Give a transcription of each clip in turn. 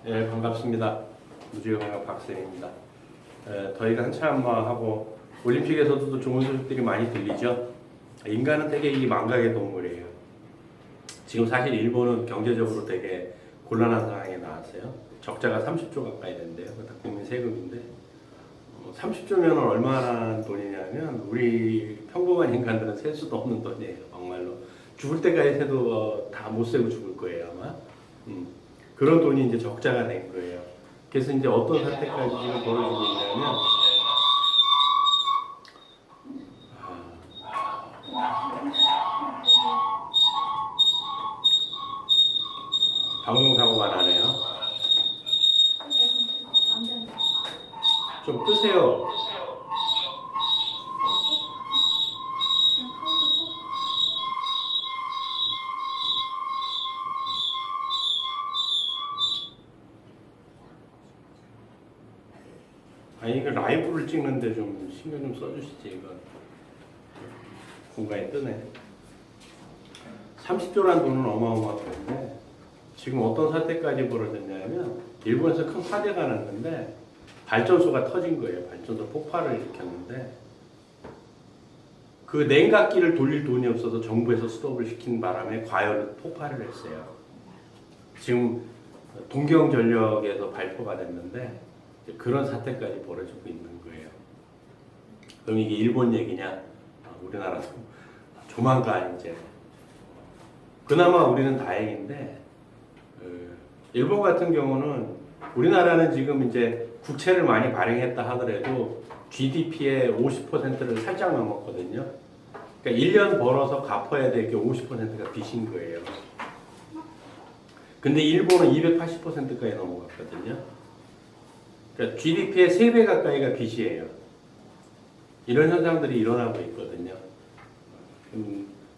예, 반갑습니다. 무주영학 박쌤입니다. 저희가 한참 하고 올림픽에서도 좋은 소식들이 많이 들리죠. 인간은 되게 이 망각의 동물이에요. 지금 사실 일본은 경제적으로 되게 곤란한 상황에 나왔어요. 적자가 30조 가까이 된대요. 다 국민 세금인데 30조면 얼마나 돈이냐면 우리 평범한 인간들은 셀 수도 없는 돈이에요. 정말로 죽을 때까지 세도 다 못 세고 죽을 거예요 아마. 그런 돈이 이제 적자가 된 거예요. 그래서 이제 어떤 사태까지 지금 벌어지고 있냐면 방송사고가 나네요. 좀 끄세요. 아니 이거 라이브를 찍는데 좀 신경 좀 써주시지. 이거 공간에 뜨네. 30조란 돈은 어마어마한 돈인데 지금 어떤 사태까지 벌어졌냐면 일본에서 큰 화재가 났는데 발전소가 터진 거예요. 발전소 폭발을 일으켰는데 그 냉각기를 돌릴 돈이 없어서 정부에서 스톱을 시킨 바람에 과열 폭발을 했어요. 지금 동경전력에서 발표가 됐는데 그런 사태까지 벌어지고 있는 거예요. 그럼 이게 일본 얘기냐? 우리나라도 조만간 이제 그나마 우리는 다행인데 일본 같은 경우는 우리나라는 지금 이제 국채를 많이 발행했다 하더라도 GDP의 50%를 살짝 넘었거든요. 그러니까 1년 벌어서 갚아야 될 게 50%가 빚인 거예요. 근데 일본은 280%까지 넘어갔거든요. 그러니까 GDP의 3배 가까이가 빚이에요. 이런 현상들이 일어나고 있거든요.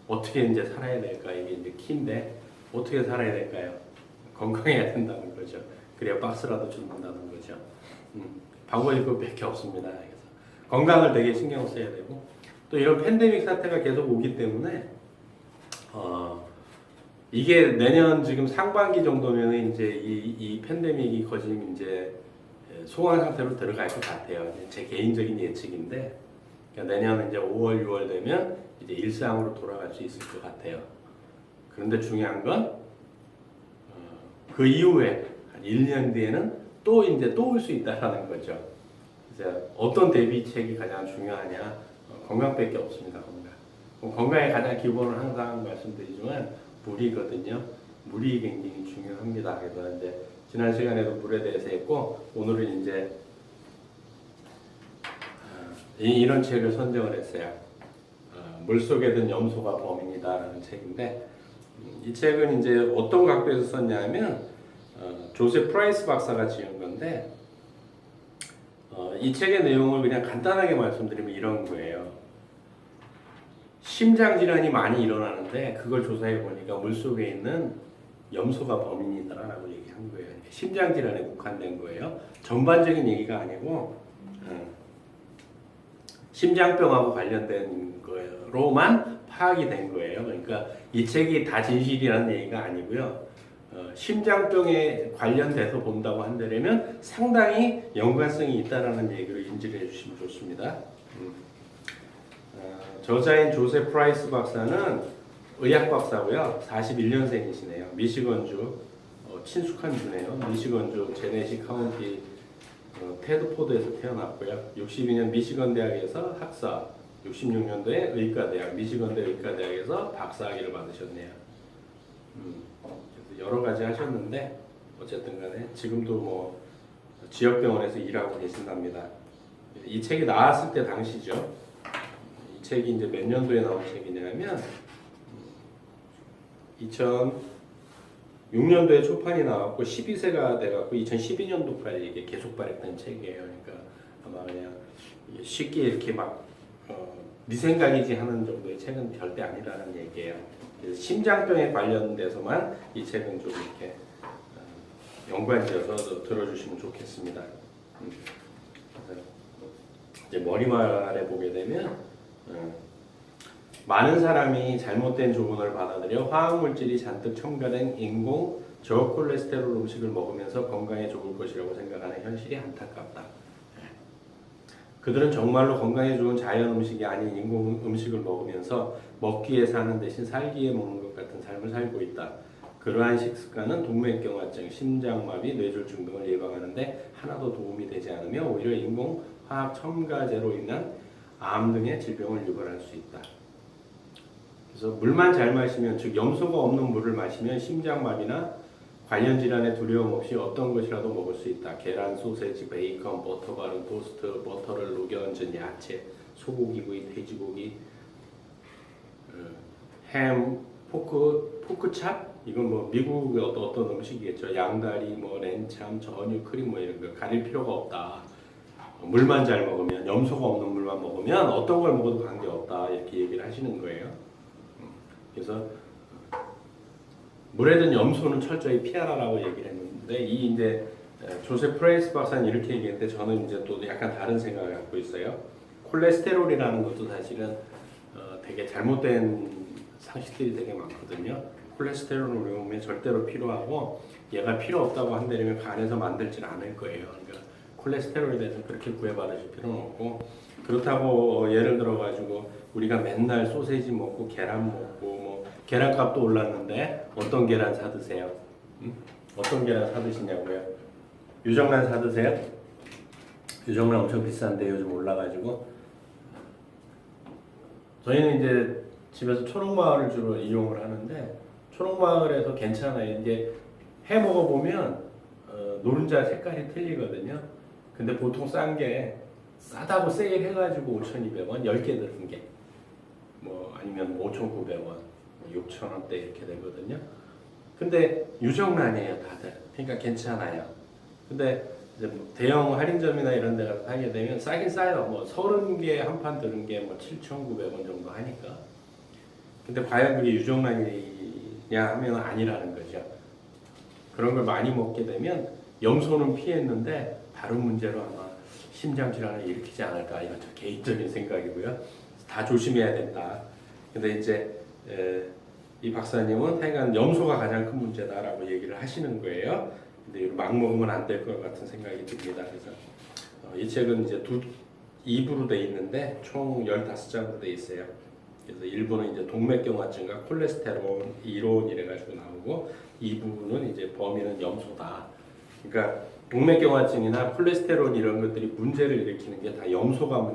어떻게 이제 살아야 될까? 이게 이제 키인데 어떻게 살아야 될까요? 건강해야 된다는 거죠. 그래야 박스라도 준다는 거죠. 방법이 그밖에 없습니다. 그래서 건강을 되게 신경 써야 되고 또 이런 팬데믹 사태가 계속 오기 때문에 이게 내년 지금 상반기 정도면 이제 이 팬데믹이 거진 이제 소강 상태로 들어갈 것 같아요. 제 개인적인 예측인데 그러니까 내년 이제 5월, 6월 되면 이제 일상으로 돌아갈 수 있을 것 같아요. 그런데 중요한 건 그 이후에 한 1년 뒤에는 또 올 수 있다라는 거죠. 그래서 어떤 대비책이 가장 중요하냐? 건강밖에 없습니다. 건강의 가장 기본은 항상 말씀드리지만 물이거든요. 물이 굉장히 중요합니다. 그래서 이제 지난 시간에도 물에 대해서 했고 오늘은 이제 이런 책을 선정을 했어요. 물속에 든 염소가 범인이다라는 책인데 이 책은 이제 어떤 각도에서 썼냐면 조셉 프라이스 박사가 지은 건데 이 책의 내용을 그냥 간단하게 말씀드리면 이런 거예요. 심장 질환이 많이 일어나는데 그걸 조사해 보니까 물속에 있는 염소가 범인이다라고 얘기한 거예요. 심장 질환에 국한된 거예요. 전반적인 얘기가 아니고 심장병하고 관련된 거로만 파악이 된 거예요. 그러니까 이 책이 다 진실이라는 얘기가 아니고요. 심장병에 관련돼서 본다고 한다면 상당히 연관성이 있다라는 얘기로 인지를 해주시면 좋습니다. 저자인 조셉 프라이스 박사는 의학 박사고요. 41년생이시네요. 미시건주 친숙한 주네요. 미시건주 제네시 카운티 테드포드에서 태어났고요. 62년 미시건 대학에서 학사, 66년도에 의과대학, 미시건대 의과대학에서 박사학위를 받으셨네요. 여러 가지 하셨는데 어쨌든 간에 지금도 뭐 지역병원에서 일하고 계신답니다. 이 책이 나왔을 때 당시죠. 이 책이 이제 몇 년도에 나온 책이냐면 2006년도에 초판이 나왔고 12세가 돼갖고 2012년도까지 이게 계속 발행된 책이에요. 그러니까 아마 그냥 쉽게 이렇게 막 네 생각이지 하는 정도의 책은 절대 아니라는 얘기예요. 그래서 심장병에 관련돼서만 이 책은 좀 이렇게 연관지어서 들어주시면 좋겠습니다. 이제 머리말에 보게 되면 많은 사람이 잘못된 조언을 받아들여 화학물질이 잔뜩 첨가된 인공 저콜레스테롤 음식을 먹으면서 건강에 좋을 것이라고 생각하는 현실이 안타깝다. 그들은 정말로 건강에 좋은 자연 음식이 아닌 인공 음식을 먹으면서 먹기에 사는 대신 살기에 먹는 것 같은 삶을 살고 있다. 그러한 식습관은 동맥경화증, 심장마비, 뇌졸중 등을 예방하는데 하나도 도움이 되지 않으며 오히려 인공 화학 첨가제로 인한 암 등의 질병을 유발할 수 있다. 그래서 물만 잘 마시면, 즉 염소가 없는 물을 마시면 심장마비나 관련 질환에 두려움 없이 어떤 것이라도 먹을 수 있다. 계란, 소세지, 베이컨, 버터 바른 토스트, 버터를 녹여 얹은 야채, 소고기구이, 돼지고기, 햄, 포크찹? 이건 뭐 미국의 어떤 음식이겠죠. 양다리, 뭐 렌참, 전유, 크림 뭐 이런 거 가릴 필요가 없다. 물만 잘 먹으면, 염소가 없는 물만 먹으면 어떤 걸 먹어도 관계없다. 이렇게 얘기를 하시는 거예요. 그래서 물에 든 염소는 철저히 피하라라고 얘기를 했는데, 이 이제 조셉 프레이스 박사는 이렇게 얘기했는데 저는 이제 또 약간 다른 생각을 갖고 있어요. 콜레스테롤이라는 것도 사실은 되게 잘못된 상식들이 되게 많거든요. 콜레스테롤은 우리 몸에 절대로 필요하고 얘가 필요 없다고 한다면 간에서 만들지는 않을 거예요. 그러니까 콜레스테롤에 대해서 그렇게 구애받으실 필요는 없고, 그렇다고 예를 들어 가지고 우리가 맨날 소세지 먹고 계란 먹고 뭐 계란값도 올랐는데 어떤 계란 사 드세요? 어떤 계란 사 드시냐고요? 유정란 사 드세요? 유정란 엄청 비싼데 요즘 올라가지고. 저희는 이제 집에서 초록마을을 주로 이용을 하는데 초록마을에서 괜찮아요. 이제 해 먹어보면 노른자 색깔이 틀리거든요. 근데 보통 싼 게 싸다고 세일 해가지고 5,200원 10개 들은 게 뭐 아니면 5,900원 6,000원대 이렇게 되거든요. 근데 유정란이에요 다들. 그러니까 괜찮아요. 근데 이제 뭐 대형 할인점이나 이런 데 가서 사게 되면 싸긴 싸요. 뭐 30개 한 판 들은 게 뭐 7,900원 정도 하니까. 근데 과연 그게 유정란이냐 하면 아니라는 거죠. 그런 걸 많이 먹게 되면 염소는 피했는데 다른 문제로 아마 심장 질환을 일으키지 않을까, 이건 저 개인적인 생각이고요. 다 조심해야 된다. 근데 이제 이 박사님은 하여간 염소가 가장 큰 문제다라고 얘기를 하시는 거예요. 근데 막 먹으면 안 될 것 같은 생각이 듭니다. 그래서 이 책은 이제 2부로 돼 있는데 총 15장으로 돼 있어요. 그래서 1부는 이제 동맥경화증과 콜레스테롤 이론 이래가지고 나오고 2부는 이제 범인은 염소다. 그러니까 동맥경화증이나 콜레스테롤 이런 것들이 문제를 일으키는 게 다 염소가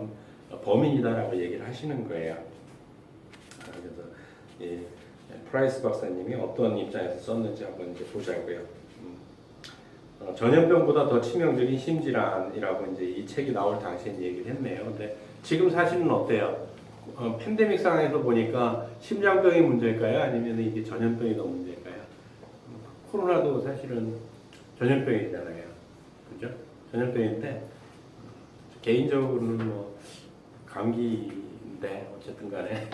범인이다라고 얘기를 하시는 거예요. 그래서 예, 프라이스 박사님이 어떤 입장에서 썼는지 한번 이제 보자고요. 전염병보다 더 치명적인 심질환이라고 이제 이 책이 나올 당시에 얘기를 했네요. 근데 지금 사실은 어때요? 팬데믹 상황에서 보니까 심장병이 문제일까요? 아니면 이게 전염병이 더 문제일까요? 코로나도 사실은 전염병이잖아요. 그죠? 전염병인데 개인적으로는 뭐 감기인데 어쨌든 간에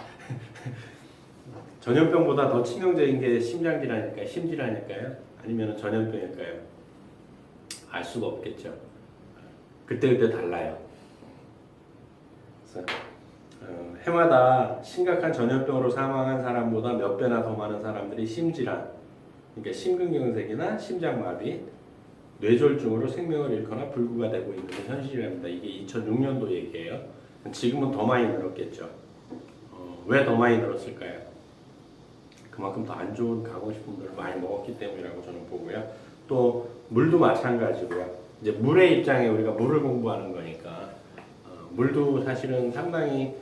전염병보다 더 치명적인 게 심장질환일까요? 심질환일까요? 아니면 전염병일까요? 알 수가 없겠죠. 그때그때 달라요. 그래서 해마다 심각한 전염병으로 사망한 사람보다 몇 배나 더 많은 사람들이 심질환, 그러니까 심근경색이나 심장마비, 뇌졸중으로 생명을 잃거나 불구가 되고 있는 현실입니다. 이게 2006년도 얘기예요. 지금은 더 많이 늘었겠죠. 왜 더 많이 늘었을까요? 그만큼 더 안 좋은 가공식품들을 많이 먹었기 때문이라고 저는 보고요. 또 물도 마찬가지고요. 이제 물의 입장에 우리가 물을 공부하는 거니까 물도 사실은 상당히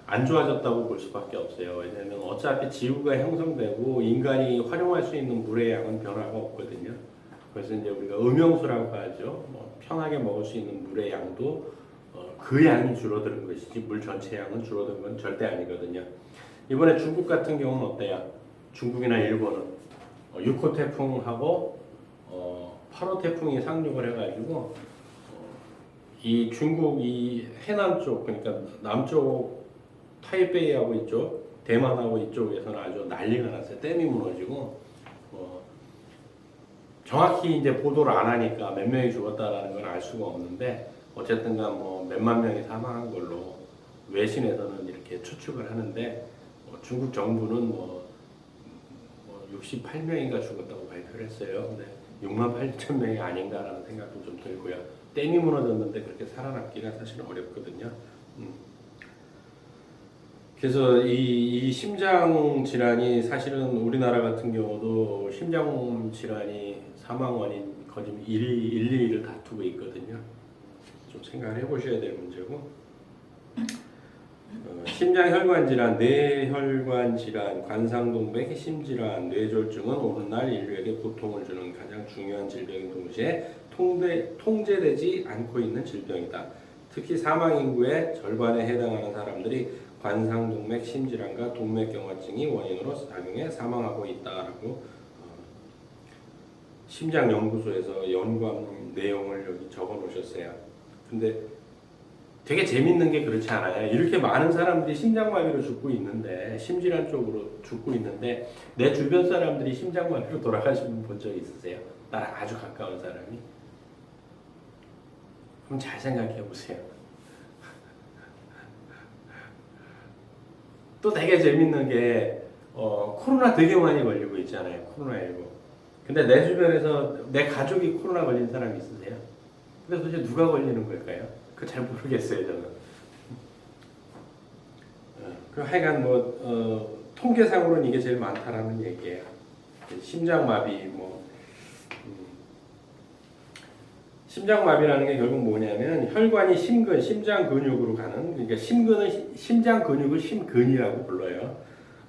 안 좋아졌다고 볼 수밖에 없어요. 왜냐하면 어차피 지구가 형성되고 인간이 활용할 수 있는 물의 양은 변화가 없거든요. 그래서 이제 우리가 음용수라고 하죠. 편하게 먹을 수 있는 물의 양도 그 양이 줄어드는 것이지 물 전체 양은 줄어든 건 절대 아니거든요. 이번에 중국 같은 경우는 어때요? 중국이나 일본은 6호 태풍하고 8호 태풍이 상륙을 해가지고 이 중국 이 해남 쪽, 그러니까 남쪽 타이베이하고 이쪽 대만하고 이쪽에서는 아주 난리가 났어요. 댐이 무너지고 정확히 이제 보도를 안 하니까 몇 명이 죽었다라는 건 알 수가 없는데 어쨌든간 뭐 몇만 명이 사망한 걸로 외신에서는 이렇게 추측을 하는데 중국 정부는 뭐 68명인가 죽었다고 발표를 했어요. 근데 6만 8천 명이 아닌가라는 생각도 좀 들고요. 댐이 무너졌는데 그렇게 살아남기가 사실 어렵거든요. 그래서 이 심장 질환이 사실은 우리나라 같은 경우도 심장 질환이 사망 원인 거의 1, 2위를 다투고 있거든요. 좀 생각을 해보셔야 될 문제고, 심장혈관 질환, 뇌혈관 질환, 관상동맥, 심질환, 뇌졸중은 오늘날 인류에게 고통을 주는 가장 중요한 질병인 동시에 통제되지 않고 있는 질병이다. 특히 사망 인구의 절반에 해당하는 사람들이 관상동맥 심질환과 동맥경화증이 원인으로 작용해 사망하고 있다라고 심장연구소에서 연구한 내용을 여기 적어 놓으셨어요. 근데 되게 재밌는 게 그렇지 않아요. 이렇게 많은 사람들이 심장마비로 죽고 있는데, 심질환 쪽으로 죽고 있는데, 내 주변 사람들이 심장마비로 돌아가신 분 본 적 있으세요? 나랑 아주 가까운 사람이? 그럼 잘 생각해 보세요. 또 되게 재밌는 게 코로나 되게 많이 걸리고 있잖아요. 코로나19. 근데 내 주변에서 내 가족이 코로나 걸린 사람 있으세요? 근데 도대체 누가 걸리는 걸까요? 그거 잘 모르겠어요, 저는. 그 하여간 통계상으로는 이게 제일 많다라는 얘기예요. 심장마비 심장마비라는 게 결국 뭐냐면 혈관이 심근, 심장 근육으로 가는, 그러니까 심근은 심장 근육을 심근이라고 불러요.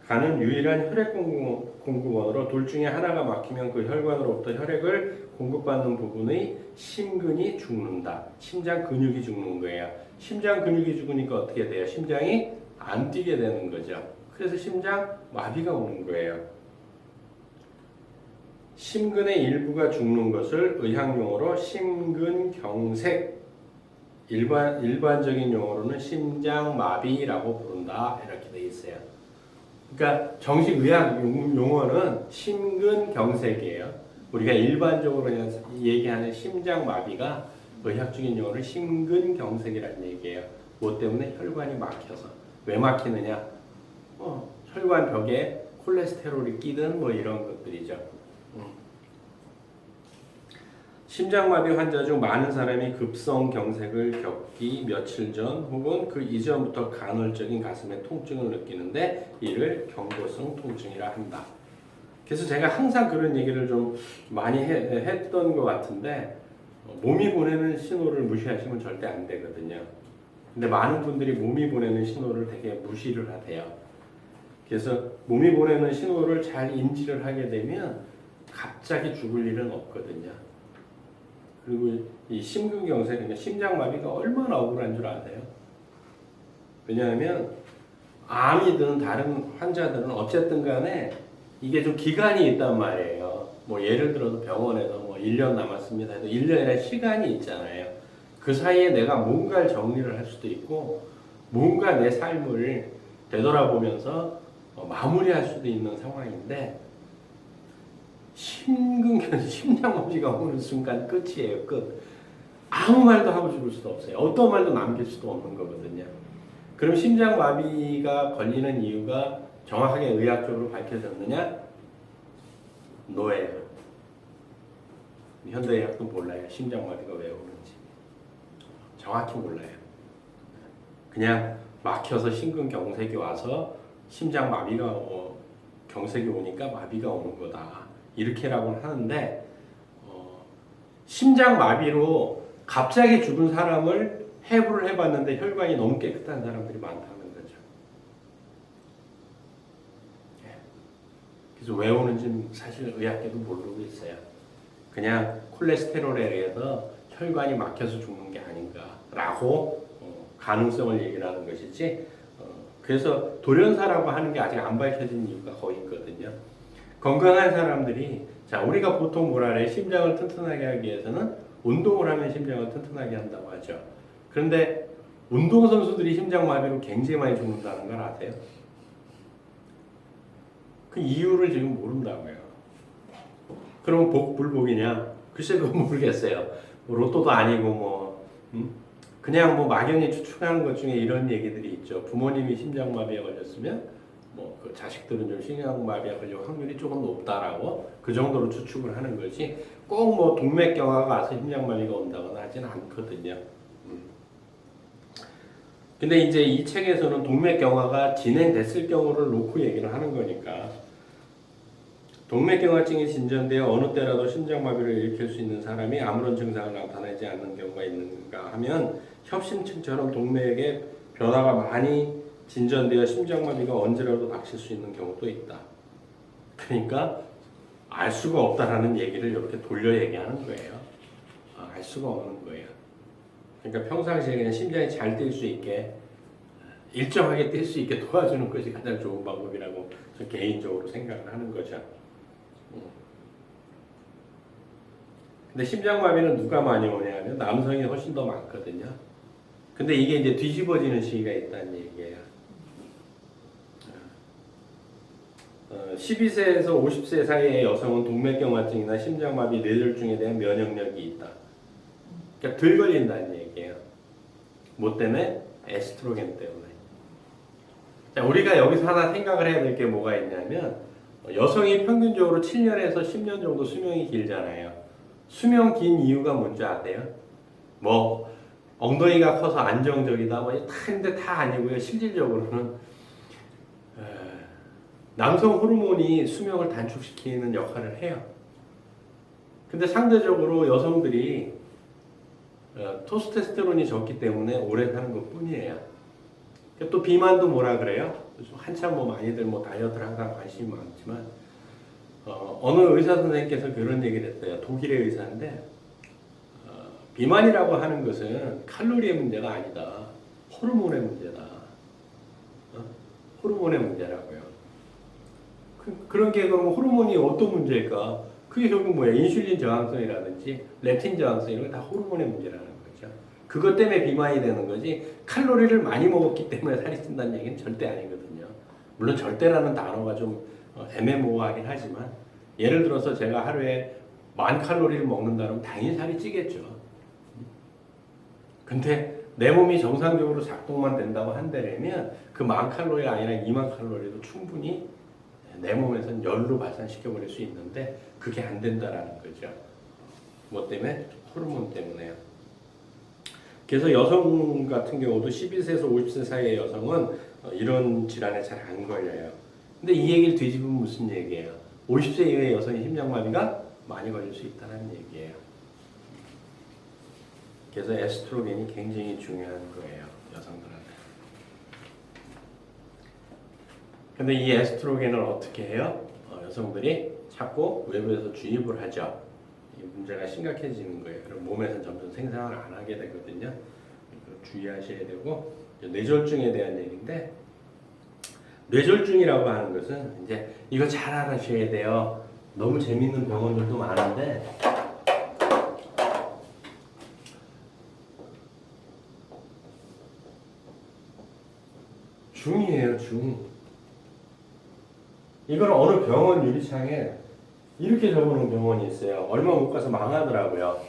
가는 유일한 혈액 공급원으로 둘 중에 하나가 막히면 그 혈관으로부터 혈액을 공급받는 부분의 심근이 죽는다. 심장 근육이 죽는 거예요. 심장 근육이 죽으니까 어떻게 돼요? 심장이 안 뛰게 되는 거죠. 그래서 심장 마비가 오는 거예요. 심근의 일부가 죽는 것을 의학용어로 심근경색, 일반적인 용어로는 심장마비라고 부른다. 이렇게 돼 있어요. 그러니까 정식 의학 용어는 심근경색이에요. 우리가 일반적으로 얘기하는 심장마비가 의학적인 용어는 심근경색이라는 얘기예요. 뭐 때문에? 혈관이 막혀서. 왜 막히느냐? 혈관 벽에 콜레스테롤이 끼든 이런 것들이죠. 심장마비 환자 중 많은 사람이 급성경색을 겪기 며칠 전 혹은 그 이전부터 간헐적인 가슴의 통증을 느끼는데 이를 경고성 통증이라 한다. 그래서 제가 항상 그런 얘기를 좀 많이 했던 것 같은데, 몸이 보내는 신호를 무시하시면 절대 안 되거든요. 근데 많은 분들이 몸이 보내는 신호를 되게 무시를 하세요. 그래서 몸이 보내는 신호를 잘 인지를 하게 되면 갑자기 죽을 일은 없거든요. 그리고 이 심근경색, 그러니까 심장마비가 얼마나 억울한 줄 아세요? 왜냐하면 암이든 다른 환자들은 어쨌든 간에 이게 좀 기간이 있단 말이에요. 예를 들어서 병원에서 1년 남았습니다 해도 1년이라는 시간이 있잖아요. 그 사이에 내가 뭔가를 정리를 할 수도 있고 뭔가 내 삶을 되돌아보면서 마무리할 수도 있는 상황인데, 심장마비가 오는 순간 끝이에요. 끝. 아무 말도 하고 죽을 수도 없어요. 어떤 말도 남길 수도 없는 거거든요. 그럼 심장마비가 걸리는 이유가 정확하게 의학적으로 밝혀졌느냐? 노예요. 현대의학도 몰라요. 심장마비가 왜 오는지. 정확히 몰라요. 그냥 막혀서 심근경색이 와서 심장마비가 경색이 오니까 마비가 오는 거다. 이렇게라고는 하는데, 심장마비로 갑자기 죽은 사람을 해부를 해봤는데 혈관이 너무 깨끗한 사람들이 많다는 거죠. 그래서 왜 오는지는 사실 의학계도 모르고 있어요. 그냥 콜레스테롤에 의해서 혈관이 막혀서 죽는 게 아닌가라고 가능성을 얘기를 하는 것이지, 그래서 돌연사라고 하는 게 아직 안 밝혀진 이유가 거의 있거든요. 건강한 사람들이, 자, 우리가 보통 뭐라 그래? 심장을 튼튼하게 하기 위해서는 운동을 하면 심장을 튼튼하게 한다고 하죠. 그런데 운동선수들이 심장마비로 굉장히 많이 죽는다는 걸 아세요? 그 이유를 지금 모른다고요. 그럼 복, 불복이냐? 글쎄, 그건 모르겠어요. 로또도 아니고 그냥 막연히 추측하는 것 중에 이런 얘기들이 있죠. 부모님이 심장마비에 걸렸으면 그 자식들은 좀 심장마비에 걸릴 확률이 조금 높다라고 그 정도로 추측을 하는 거지 꼭 뭐 동맥경화가 와서 심장마비가 온다거나 하지는 않거든요. 근데 이제 이 책에서는 동맥경화가 진행됐을 경우를 놓고 얘기를 하는 거니까 동맥경화증이 진전되어 어느 때라도 심장마비를 일으킬 수 있는 사람이 아무런 증상을 나타내지 않는 경우가 있는가 하면 협심증처럼 동맥에 변화가 많이 진전되어 심장마비가 언제라도 닥칠 수 있는 경우도 있다. 그러니까 알 수가 없다라는 얘기를 이렇게 돌려 얘기하는 거예요. 알 수가 없는 거예요. 그러니까 평상시에 그냥 심장이 잘 뛸 수 있게 일정하게 뛸 수 있게 도와주는 것이 가장 좋은 방법이라고 저 개인적으로 생각을 하는 거죠. 근데 심장마비는 누가 많이 오냐면 남성이 훨씬 더 많거든요. 근데 이게 이제 뒤집어지는 시기가 있다는 얘기예요. 12세에서 50세 사이의 여성은 동맥경화증이나 심장마비, 뇌졸중에 대한 면역력이 있다. 그러니까 덜 걸린다는 얘기예요. 뭐 때문에? 에스트로겐 때문에. 자, 우리가 여기서 하나 생각을 해야 될 게 뭐가 있냐면 여성이 평균적으로 7년에서 10년 정도 수명이 길잖아요. 수명 긴 이유가 뭔지 아세요? 뭐 엉덩이가 커서 안정적이다 뭐 근데 다 아니고요. 실질적으로는 남성 호르몬이 수명을 단축시키는 역할을 해요. 근데 상대적으로 여성들이 토스테스테론이 적기 때문에 오래 사는 것 뿐이에요. 또 비만도 뭐라 그래요? 한참 뭐 많이들 뭐 다이어트를 항상 관심이 많지만 어느 의사 선생님께서 그런 얘기를 했어요. 독일의 의사인데 비만이라고 하는 것은 칼로리의 문제가 아니다. 호르몬의 문제다. 호르몬의 문제라고요. 그런 게 그러면 호르몬이 어떤 문제일까? 그게 결국 뭐야? 인슐린 저항성이라든지 렙틴 저항성 이런 거 다 호르몬의 문제라는 거죠. 그것 때문에 비만이 되는 거지 칼로리를 많이 먹었기 때문에 살이 찐다는 얘기는 절대 아니거든요. 물론 절대라는 단어가 좀 애매모호하긴 하지만 예를 들어서 제가 하루에 10,000칼로리를 먹는다면 당연히 살이 찌겠죠. 근데 내 몸이 정상적으로 작동만 된다고 한다면 그 10,000칼로리가 아니라 20,000칼로리도 충분히 내 몸에서는 열로 발산시켜버릴 수 있는데 그게 안 된다라는 거죠. 뭐 때문에? 호르몬 때문에요. 그래서 여성 같은 경우도 12세에서 50세 사이의 여성은 이런 질환에 잘 안 걸려요. 근데 이 얘기를 뒤집으면 무슨 얘기예요? 50세 이후의 여성이 심장마비가 많이 걸릴 수 있다는 얘기예요. 그래서 에스트로겐이 굉장히 중요한 거예요. 여성들한테. 근데 이 에스트로겐을 어떻게 해요? 여성들이 자꾸 외부에서 주입을 하죠. 이 문제가 심각해지는 거예요. 그럼 몸에서 점점 생산을 안 하게 되거든요. 주의하셔야 되고 뇌졸중에 대한 얘기인데 뇌졸중이라고 하는 것은 이제 이거 잘 알아셔야 돼요. 너무 재밌는 병원들도 많은데 중이에요, 중. 이걸 어느 병원 유리창에 이렇게 적어놓은 병원이 있어요. 얼마 못 가서 망하더라고요.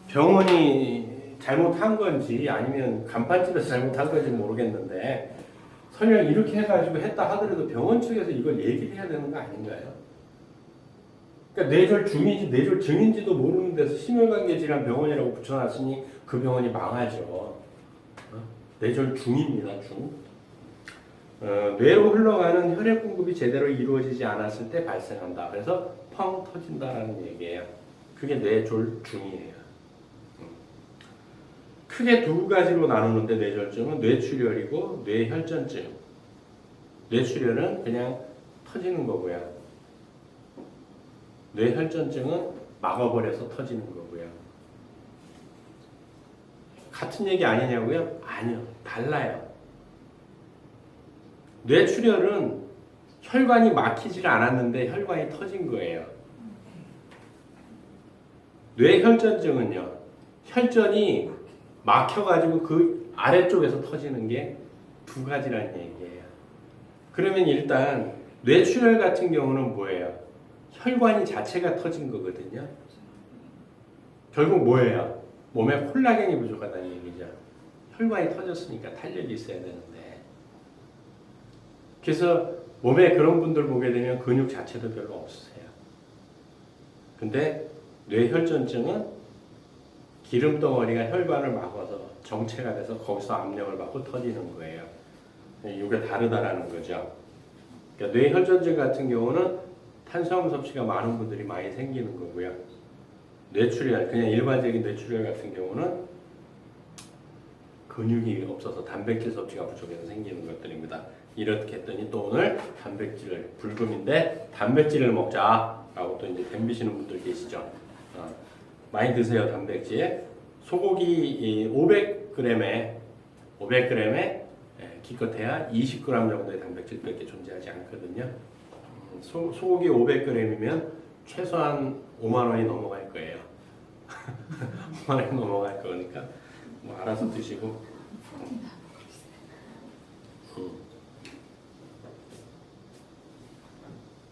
병원이 잘못한 건지 아니면 간판집에서 잘못한 건지 모르겠는데 설령 이렇게 해가지고 했다 하더라도 병원 측에서 이걸 얘기를 해야 되는 거 아닌가요? 그러니까 뇌졸중인지 뇌졸증인지도 모르는 데서 심혈관계 질환 병원이라고 붙여놨으니 그 병원이 망하죠. 뇌졸중입니다, 중. 뇌로 흘러가는 혈액 공급이 제대로 이루어지지 않았을 때 발생한다. 그래서 펑 터진다라는 얘기예요. 그게 뇌졸중이에요. 크게 두 가지로 나누는데 뇌졸중은 뇌출혈이고 뇌혈전증. 뇌출혈은 그냥 터지는 거고요. 뇌혈전증은 막아버려서 터지는 거고요. 같은 얘기 아니냐고요? 아니요. 달라요. 뇌출혈은 혈관이 막히질 않았는데 혈관이 터진 거예요. 뇌혈전증은요. 혈전이 막혀가지고 그 아래쪽에서 터지는 게 두 가지라는 얘기예요. 그러면 일단 뇌출혈 같은 경우는 뭐예요? 혈관이 자체가 터진 거거든요. 결국 뭐예요? 몸에 콜라겐이 부족하다는 얘기죠. 혈관이 터졌으니까 탄력이 있어야 되는데 그래서 몸에 그런 분들 보게 되면 근육 자체도 별로 없으세요. 근데 뇌혈전증은 기름 덩어리가 혈관을 막아서 정체가 돼서 거기서 압력을 받고 터지는 거예요. 이게 다르다라는 거죠. 그러니까 뇌혈전증 같은 경우는 탄수화물 섭취가 많은 분들이 많이 생기는 거고요. 뇌출혈, 그냥 일반적인 뇌출혈 같은 경우는 근육이 없어서 단백질 섭취가 부족해서 생기는 것들입니다. 이렇게 했더니 또 오늘 단백질을, 불금인데 단백질을 먹자라고 또 이제 덤비시는 분들 계시죠. 많이 드세요, 단백질. 소고기 500g에 기껏해야 20g 정도의 단백질밖에 존재하지 않거든요. 소고기 500g이면 최소한 5만 원이 넘어갈 거예요. 5만 원이 넘어갈 거니까 뭐 알아서 드시고.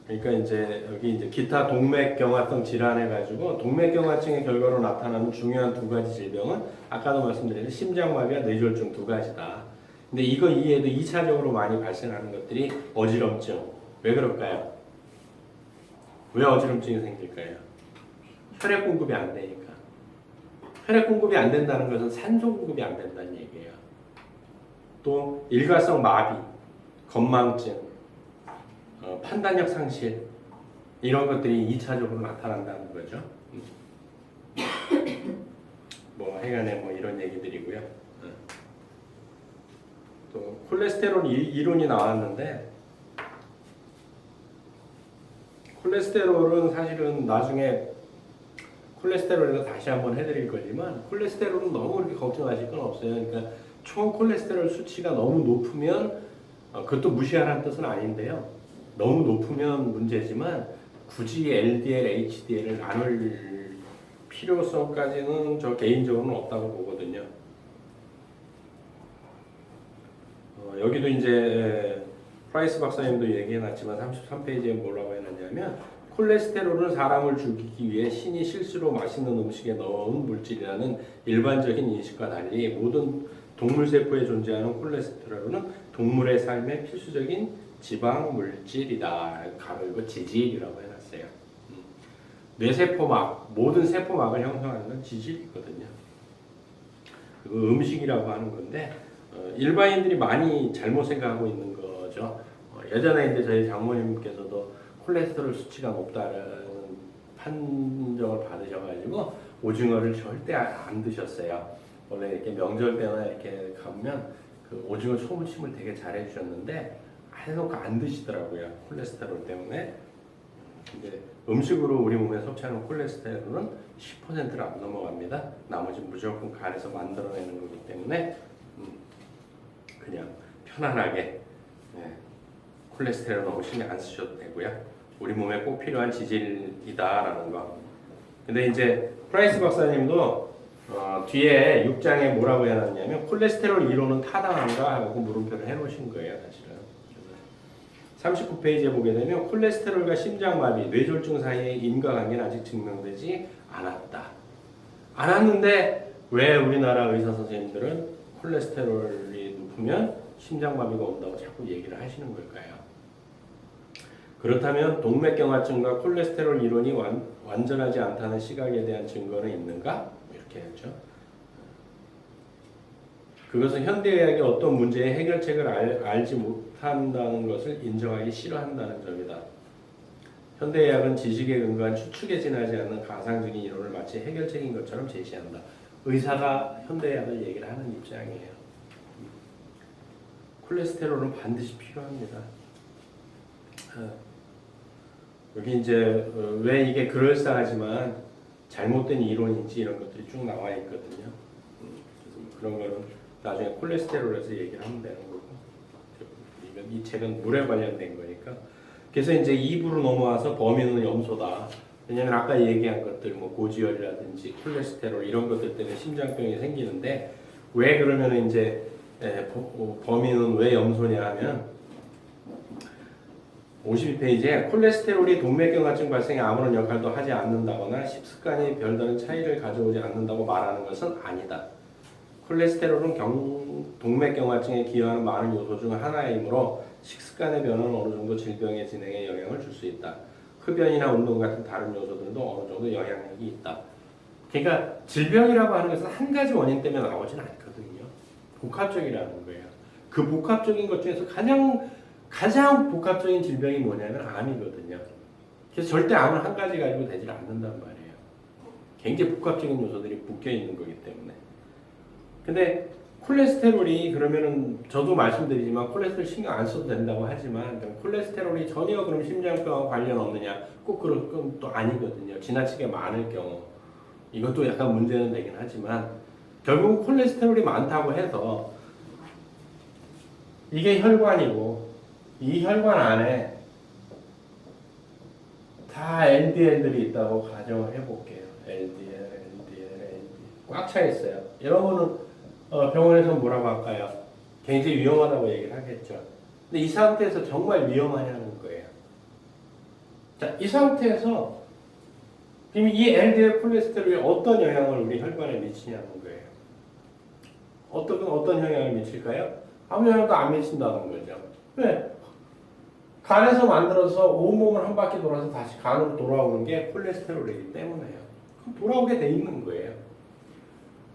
그러니까 이제 여기 이제 기타 동맥경화성 질환해 가지고 동맥경화증의 결과로 나타나는 중요한 두 가지 질병은 아까도 말씀드린 심장마비와 뇌졸중 두 가지다. 근데 이거 이외에도 2차적으로 많이 발생하는 것들이 어지럼증. 왜 그럴까요? 왜 어지럼증이 생길까요? 혈액 공급이 안 되니까. 혈액 공급이 안 된다는 것은 산소 공급이 안 된다는 얘기예요. 또 일과성 마비, 건망증, 판단력 상실 이런 것들이 2차적으로 나타난다는 거죠. 뭐 해간에 뭐 이런 얘기들이고요. 또 콜레스테롤 이론이 나왔는데 콜레스테롤은 사실은 나중에 콜레스테롤에서 다시 한번 해드릴 거지만 콜레스테롤은 너무 그렇게 걱정하실 건 없어요. 그러니까 총 콜레스테롤 수치가 너무 높으면 그것도 무시하라는 뜻은 아닌데요. 너무 높으면 문제지만 굳이 LDL, HDL을 나눌 필요성까지는 저 개인적으로는 없다고 보거든요. 여기도 이제 프라이스 박사님도 얘기해놨지만 33페이지에 뭐라고 해놨냐면 콜레스테롤은 사람을 죽이기 위해 신이 실수로 맛있는 음식에 넣은 물질이라는 일반적인 인식과 달리 모든 동물세포에 존재하는 콜레스테롤은 동물의 삶의 필수적인 지방 물질이다. 가로 지질이라고 해놨어요. 뇌세포막, 모든 세포막을 형성하는 건 지질이거든요. 그 음식이라고 하는 건데 일반인들이 많이 잘못 생각하고 있는 거죠. 예전에 이제 저희 장모님께서도 콜레스테롤 수치가 높다는 판정을 받으셔가지고 오징어를 절대 안 드셨어요. 원래 이렇게 명절 때나 이렇게 가면 그 오징어 초무침을 되게 잘해 주셨는데 해놓고 안 드시더라고요. 콜레스테롤 때문에. 근데 음식으로 우리 몸에 섭취하는 콜레스테롤은 10%를 안 넘어갑니다. 나머지 무조건 간에서 만들어내는 거기 때문에 그냥 편안하게 콜레스테롤 너무 신경 안 쓰셔도 되고요. 우리 몸에 꼭 필요한 지질이다라는 거. 근데 이제 프라이스 박사님도 뒤에 6장에 뭐라고 해놨냐면 콜레스테롤 이론은 타당한가 하고 물음표를 해놓으신 거예요, 사실은. 39페이지에 보게 되면 콜레스테롤과 심장마비, 뇌졸중 사이의 인과관계는 아직 증명되지 않았는데 왜 우리나라 의사 선생님들은 콜레스테롤이 높으면 심장마비가 온다고 자꾸 얘기를 하시는 걸까요? 그렇다면 동맥경화증과 콜레스테롤 이론이 완전하지 않다는 시각에 대한 증거는 있는가? 이렇게 했죠. 그것은 현대의학이 어떤 문제의 해결책을 알지 못한다는 것을 인정하기 싫어한다는 점이다. 현대의학은 지식에 근거한 추측에 지나지 않는 가상적인 이론을 마치 해결책인 것처럼 제시한다. 의사가 현대의학을 얘기를 하는 입장이에요. 콜레스테롤은 반드시 필요합니다. 여기 이제 왜 이게 그럴싸하지만 잘못된 이론인지 이런 것들이 쭉 나와 있거든요. 그래서 그런 거는 나중에 콜레스테롤에서 얘기를 하면 되는 거고, 이 책은 물에 관련된 거니까. 그래서 이제 2부로 넘어와서 범인은 염소다. 왜냐면 아까 얘기한 것들, 뭐 고지혈이라든지 콜레스테롤 이런 것들 때문에 심장병이 생기는데 왜 그러면 이제 범인은 왜 염소냐 하면 52페이지에 콜레스테롤이 동맥경화증 발생에 아무런 역할도 하지 않는다거나 식습관이 별다른 차이를 가져오지 않는다고 말하는 것은 아니다. 콜레스테롤은 동맥경화증에 기여하는 많은 요소 중 하나이므로 식습관의 변화는 어느 정도 질병의 진행에 영향을 줄 수 있다. 흡연이나 운동 같은 다른 요소들도 어느 정도 영향력이 있다. 그러니까 질병이라고 하는 것은 한 가지 원인 때문에 나오진 않거든요. 복합적이라는 거예요. 그 복합적인 것 중에서 가장 복합적인 질병이 뭐냐면 암이거든요. 그래서 절대 암은 한 가지 가지고 되질 않는단 말이에요. 굉장히 복합적인 요소들이 묶여 있는 거기 때문에. 근데 콜레스테롤이 그러면은 저도 말씀드리지만 콜레스테롤 신경 안 써도 된다고 하지만 콜레스테롤이 전혀 그럼 심장병과 관련 없느냐? 꼭 그건 또 아니거든요. 지나치게 많을 경우 이것도 약간 문제는 되긴 하지만 결국 콜레스테롤이 많다고 해서 이게 혈관이고 이 혈관 안에 다 LDL들이 있다고 가정을 해볼게요. LDL 꽉 차 있어요. 여러분은 병원에서 뭐라고 할까요? 굉장히 위험하다고 얘기를 하겠죠. 근데 이 상태에서 정말 위험하냐는 거예요. 자, 이 상태에서 이 LDL 콜레스테롤이 어떤 영향을 우리 혈관에 미치냐는 거예요. 어떤 영향을 미칠까요? 아무 영향도 안 미친다는 거죠. 왜? 간에서 만들어서 온몸을 한 바퀴 돌아서 다시 간으로 돌아오는 게 콜레스테롤이기 때문에요. 돌아오게 돼 있는 거예요.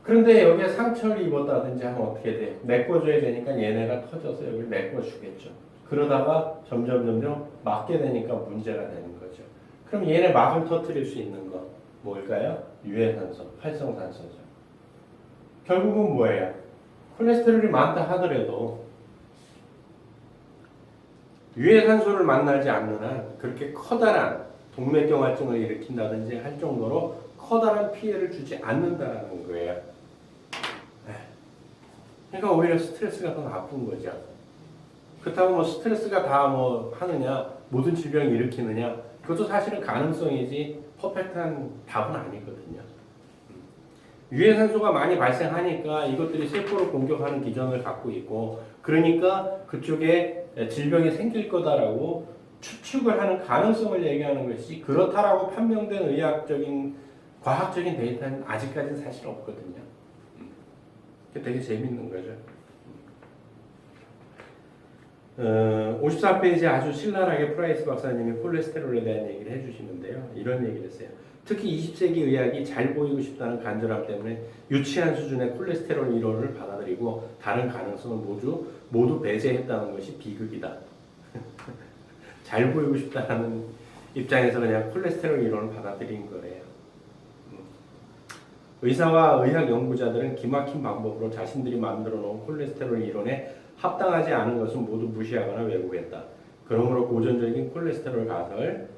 그런데 여기에 상처를 입었다든지 하면 어떻게 돼요? 메꿔줘야 되니까 얘네가 터져서 여기 메꿔주겠죠. 그러다가 점점 막게 되니까 문제가 되는 거죠. 그럼 얘네 막을 터뜨릴 수 있는 거 뭘까요? 유해산소, 활성산소죠. 결국은 뭐예요? 콜레스테롤이 많다 하더라도 유해산소를 만나지 않는 한 그렇게 커다란 동맥경화증을 일으킨다든지 할 정도로 커다란 피해를 주지 않는다는 거예요. 그러니까 오히려 스트레스가 더 나쁜 거죠. 그렇다고 뭐 스트레스가 다 뭐 하느냐, 모든 질병을 일으키느냐, 그것도 사실은 가능성이지 퍼펙트한 답은 아니거든요. 유해산소가 많이 발생하니까 이것들이 세포를 공격하는 기전을 갖고 있고, 그러니까 그쪽에 질병이 생길 거다라고 추측을 하는 가능성을 얘기하는 것이 그렇다라고 판명된 의학적인, 과학적인 데이터는 아직까지는 사실 없거든요. 되게 재밌는 거죠. 54페이지에 아주 신랄하게 프라이스 박사님이 콜레스테롤에 대한 얘기를 해주시는데요. 이런 얘기를 했어요. 특히 20세기 의학이 잘 보이고 싶다는 간절함 때문에 유치한 수준의 콜레스테롤 이론을 받아들이고 다른 가능성을 모두 배제했다는 것이 비극이다. 잘 보이고 싶다는 입장에서 그냥 콜레스테롤 이론을 받아들인 거예요. 의사와 의학 연구자들은 기막힌 방법으로 자신들이 만들어 놓은 콜레스테롤 이론에 합당하지 않은 것은 모두 무시하거나 왜곡했다. 그러므로 고전적인 콜레스테롤 가설은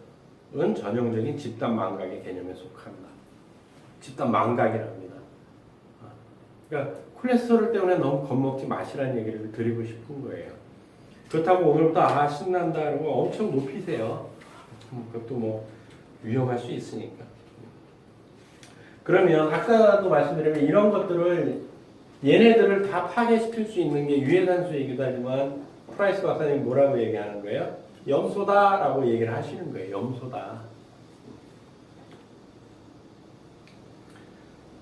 전형적인 집단 망각의 개념에 속한다. 집단 망각이랍니다. 그러니까 콜레스테롤 때문에 너무 겁먹지 마시라는 얘기를 드리고 싶은 거예요. 그렇다고 오늘부터 신난다 그러고 엄청 높이세요. 그것도 뭐 위험할 수 있으니까. 그러면 아까도 말씀드리면 이런 것들을 얘네들을 다 파괴시킬 수 있는 게 유해산소이기도 하지만 프라이스 박사님이 뭐라고 얘기하는 거예요? 염소다라고 얘기를 하시는 거예요. 염소다.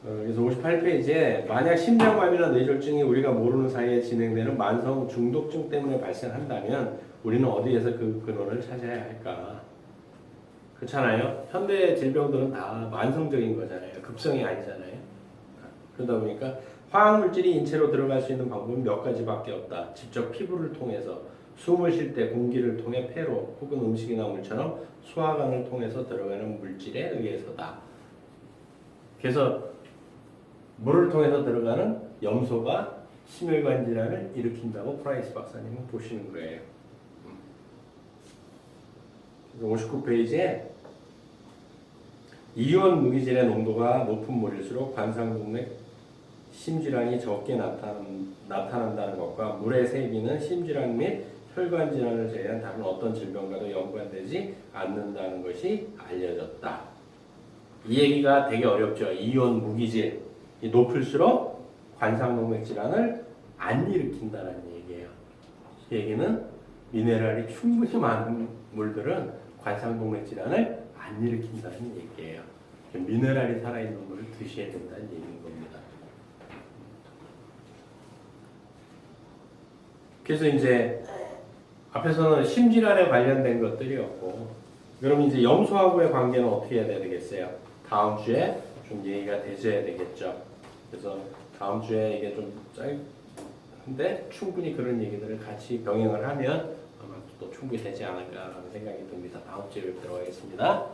그래서 58페이지에 만약 심장마비나 뇌졸중이 우리가 모르는 사이에 진행되는 만성 중독증 때문에 발생한다면 우리는 어디에서 그 근원을 찾아야 할까? 그렇잖아요. 현대 질병들은 다 만성적인 거잖아요. 급성이 아니잖아요. 그러다 보니까 화학물질이 인체로 들어갈 수 있는 방법은 몇 가지밖에 없다. 직접 피부를 통해서, 숨을 쉴 때 공기를 통해 폐로 혹은 음식이나 물처럼 소화관을 통해서 들어가는 물질에 의해서다. 그래서 물을 통해서 들어가는 염소가 심혈관 질환을 일으킨다고 프라이스 박사님은 보시는 거예요. 59페이지에 이온 무기질의 농도가 높은 물일수록 관상동맥 심질환이 적게 나타난다는 것과 물의 세기는 심질환 및 혈관 질환을 제외한 다른 어떤 질병과도 연관되지 않는다는 것이 알려졌다. 이 얘기가 되게 어렵죠. 이온 무기질이 높을수록 관상동맥 질환을 안 일으킨다는 얘기예요. 이 얘기는 미네랄이 충분히 많은 물들은 관상동맥 질환을 안 일으킨다는 얘기예요. 미네랄이 살아있는 물을 드셔야 된다는 얘기인 겁니다. 그래서 이제 앞에서는 심질환에 관련된 것들이었고, 그럼 이제 염소하고의 관계는 어떻게 해야 되겠어요? 다음 주에 좀 얘기가 되셔야 되겠죠. 그래서 다음 주에 이게 좀 짧은데 충분히 그런 얘기들을 같이 병행을 하면 아마 또 충분히 되지 않을까라는 생각이 듭니다. 다음 주에 뵙도록 하겠습니다.